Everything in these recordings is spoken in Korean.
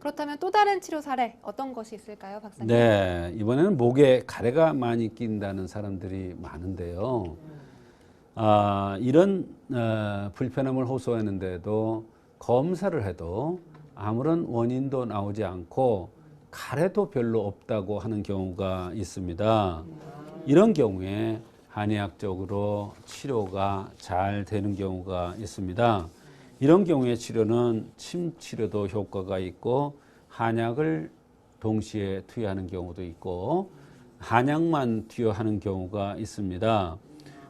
그렇다면 또 다른 치료 사례 어떤 것이 있을까요, 박사님? 네, 이번에는 목에 가래가 많이 낀다는 사람들이 많은데요. 이런 불편함을 호소하는데도 검사를 해도 아무런 원인도 나오지 않고 가래도 별로 없다고 하는 경우가 있습니다. 이런 경우에 한의학적으로 치료가 잘 되는 경우가 있습니다. 이런 경우의 치료는 침 치료도 효과가 있고 한약을 동시에 투여하는 경우도 있고 한약만 투여하는 경우가 있습니다.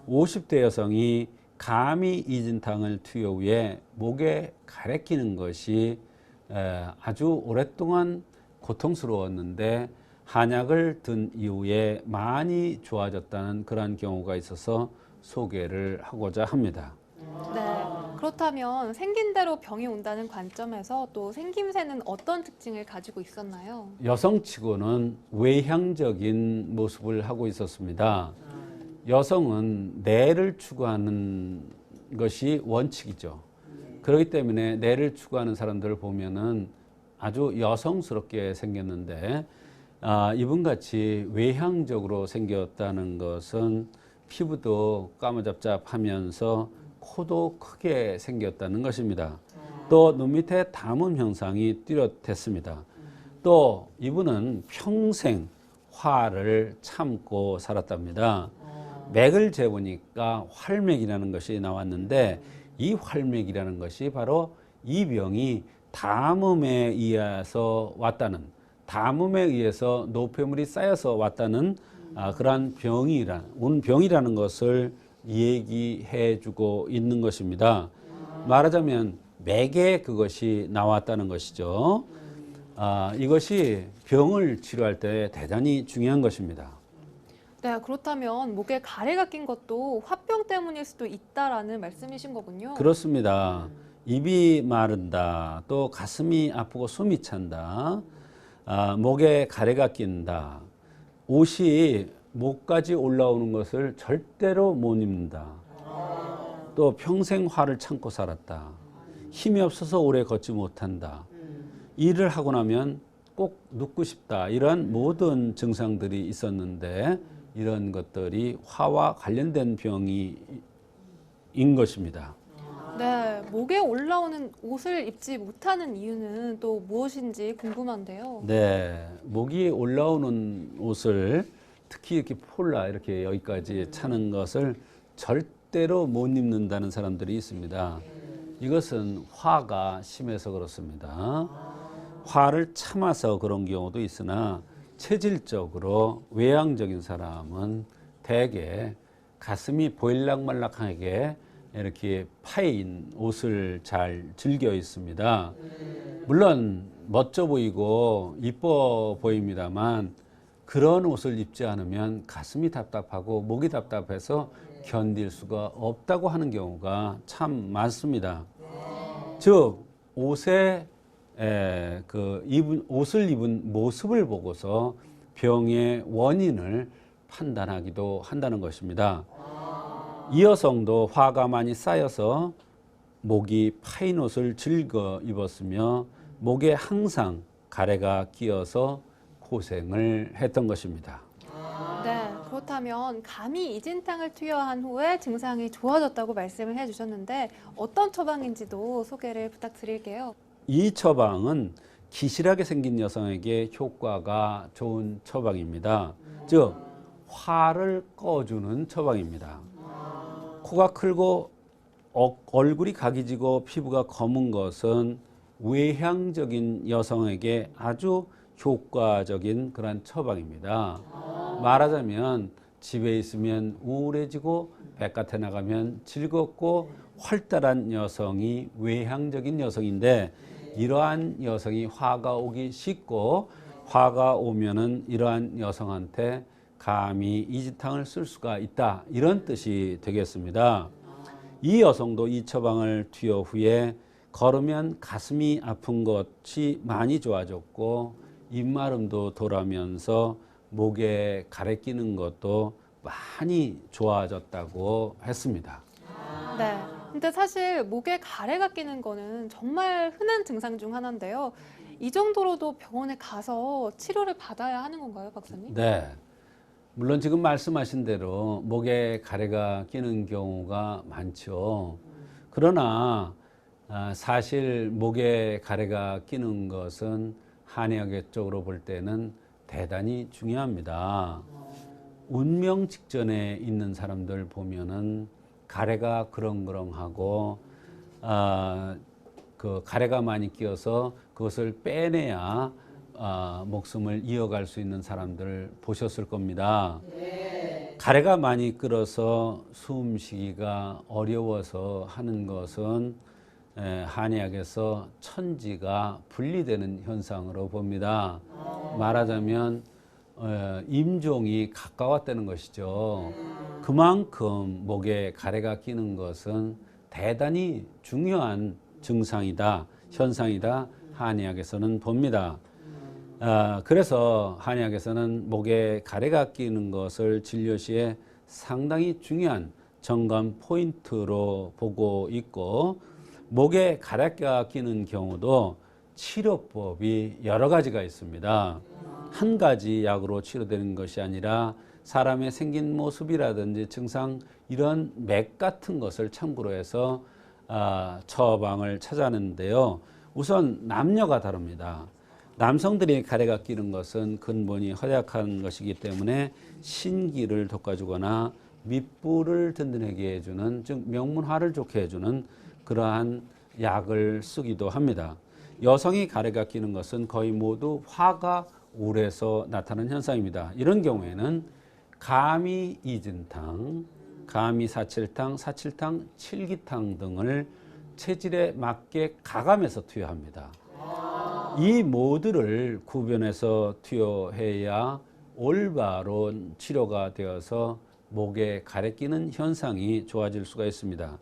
50대 여성이 감이 이진탕을 투여 후에 목에 가래 끼는 것이 아주 오랫동안 고통스러웠는데 한약을 든 이후에 많이 좋아졌다는 그런 경우가 있어서 소개를 하고자 합니다. 네. 그렇다면 생긴 대로 병이 온다는 관점에서 또 생김새는 어떤 특징을 가지고 있었나요? 여성치고는 외향적인 모습을 하고 있었습니다. 여성은 내를 추구하는 것이 원칙이죠. 그렇기 때문에 내를 추구하는 사람들을 보면은 아주 여성스럽게 생겼는데 이분같이 외향적으로 생겼다는 것은 피부도 까무잡잡하면서 코도 크게 생겼다는 것입니다. 또 눈 밑에 담음 형상이 뚜렷했습니다. 또 이분은 평생 화를 참고 살았답니다. 맥을 재보니까 활맥이라는 것이 나왔는데 이 활맥이라는 것이 바로 이 병이 담음에 의해서 왔다는, 담음에 의해서 노폐물이 쌓여서 왔다는 그러한 병이라는 것을 얘기해 주고 있는 것입니다. 말하자면 맥에 그것이 나왔다는 것이죠. 이것이 병을 치료할 때 대단히 중요한 것입니다. 네, 그렇다면 목에 가래가 낀 것도 화병 때문일 수도 있다라는 말씀이신 거군요. 그렇습니다. 입이 마른다, 또 가슴이 아프고 숨이 찬다, 목에 가래가 낀다, 옷이 목까지 올라오는 것을 절대로 못 입는다, 또 평생 화를 참고 살았다, 힘이 없어서 오래 걷지 못한다, 일을 하고 나면 꼭 눕고 싶다, 이런 모든 증상들이 있었는데 이런 것들이 화와 관련된 병인 것입니다. 네, 목에 올라오는 옷을 입지 못하는 이유는 또 무엇인지 궁금한데요. 네, 목이 올라오는 옷을 특히 이렇게 폴라 이렇게 여기까지 차는 것을 절대로 못 입는다는 사람들이 있습니다. 이것은 화가 심해서 그렇습니다. 화를 참아서 그런 경우도 있으나 체질적으로 외향적인 사람은 대개 가슴이 보일락말락하게 이렇게 파인 옷을 잘 즐겨 있습니다. 물론 멋져 보이고 이뻐 보입니다만 그런 옷을 입지 않으면 가슴이 답답하고 목이 답답해서 견딜 수가 없다고 하는 경우가 참 많습니다. 즉 옷을 입은 모습을 보고서 병의 원인을 판단하기도 한다는 것입니다. 이 여성도 화가 많이 쌓여서 목이 파인 옷을 즐겨 입었으며 목에 항상 가래가 끼어서 고생을 했던 것입니다. 네, 그렇다면 감이 이진탕을 투여한 후에 증상이 좋아졌다고 말씀을 해주셨는데 어떤 처방인지도 소개를 부탁드릴게요. 이 처방은 기실하게 생긴 여성에게 효과가 좋은 처방입니다. 즉 화를 꺼주는 처방입니다. 코가 크고 얼굴이 각이지고 피부가 검은 것은 외향적인 여성에게 아주 효과적인 그런 처방입니다. 말하자면 집에 있으면 우울해지고 바깥에 나가면 즐겁고 활달한 여성이 외향적인 여성인데 이러한 여성이 화가 오기 쉽고 화가 오면은 이러한 여성한테 감히 이지탕을 쓸 수가 있다, 이런 뜻이 되겠습니다. 이 여성도 이 처방을 투여 후에 걸으면 가슴이 아픈 것이 많이 좋아졌고 입마름도 돌아오면서 목에 가래 끼는 것도 많이 좋아졌다고 했습니다. 네. 근데 사실 목에 가래가 끼는 거는 정말 흔한 증상 중 하나인데요. 이 정도로도 병원에 가서 치료를 받아야 하는 건가요, 박사님? 네. 물론 지금 말씀하신 대로 목에 가래가 끼는 경우가 많죠. 그러나 사실 목에 가래가 끼는 것은 한의학적으로 볼 때는 대단히 중요합니다. 운명 직전에 있는 사람들 보면은 가래가 그렁그렁하고 그 가래가 많이 끼어서 그것을 빼내야 목숨을 이어갈 수 있는 사람들을 보셨을 겁니다. 가래가 많이 끓어서 숨쉬기가 어려워서 하는 것은 한의학에서 천지가 분리되는 현상으로 봅니다. 말하자면 임종이 가까웠다는 것이죠. 그만큼 목에 가래가 끼는 것은 대단히 중요한 증상이다, 현상이다 한의학에서는 봅니다. 그래서 한의학에서는 목에 가래가 끼는 것을 진료 시에 상당히 중요한 점검 포인트로 보고 있고, 목에 가래가 끼는 경우도 치료법이 여러 가지가 있습니다. 한 가지 약으로 치료되는 것이 아니라 사람의 생긴 모습이라든지 증상, 이런 맥 같은 것을 참고로 해서 처방을 찾아내는데요. 우선 남녀가 다릅니다. 남성들이 가래가 끼는 것은 근본이 허약한 것이기 때문에 신기를 돋궈주거나 밑부를 든든하게 해주는, 즉 명문화를 좋게 해주는 그러한 약을 쓰기도 합니다. 여성이 가래가 끼는 것은 거의 모두 화가 우울해서 나타나는 현상입니다. 이런 경우에는 가미 이진탕, 가미 사칠탕, 사칠탕, 칠기탕 등을 체질에 맞게 가감해서 투여합니다. 이 모두를 구별해서 투여해야 올바른 치료가 되어서 목에 가래 끼는 현상이 좋아질 수가 있습니다.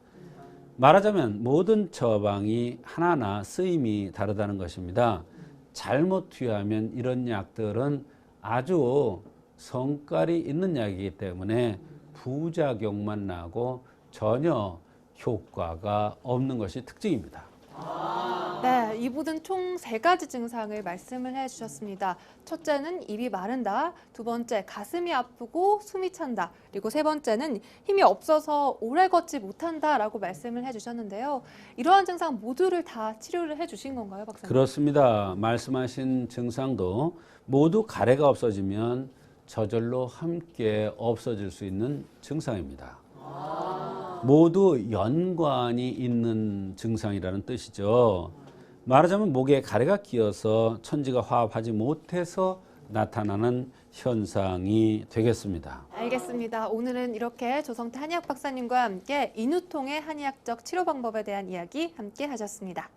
말하자면 모든 처방이 하나하나 쓰임이 다르다는 것입니다. 잘못 투여하면 이런 약들은 아주 성깔이 있는 약이기 때문에 부작용만 나고 전혀 효과가 없는 것이 특징입니다. 네, 이분은 총 3가지 증상을 말씀을 해주셨습니다. 첫째는 입이 마른다, 두 번째 가슴이 아프고 숨이 찬다, 그리고 세 번째는 힘이 없어서 오래 걷지 못한다라고 말씀을 해주셨는데요. 이러한 증상 모두를 다 치료를 해주신 건가요, 박사님? 그렇습니다. 말씀하신 증상도 모두 가래가 없어지면 저절로 함께 없어질 수 있는 증상입니다. 모두 연관이 있는 증상이라는 뜻이죠. 말하자면 목에 가래가 끼어서 천지가 화합하지 못해서 나타나는 현상이 되겠습니다. 알겠습니다. 오늘은 이렇게 조성태 한의학 박사님과 함께 인후통의 한의학적 치료 방법에 대한 이야기 함께 하셨습니다.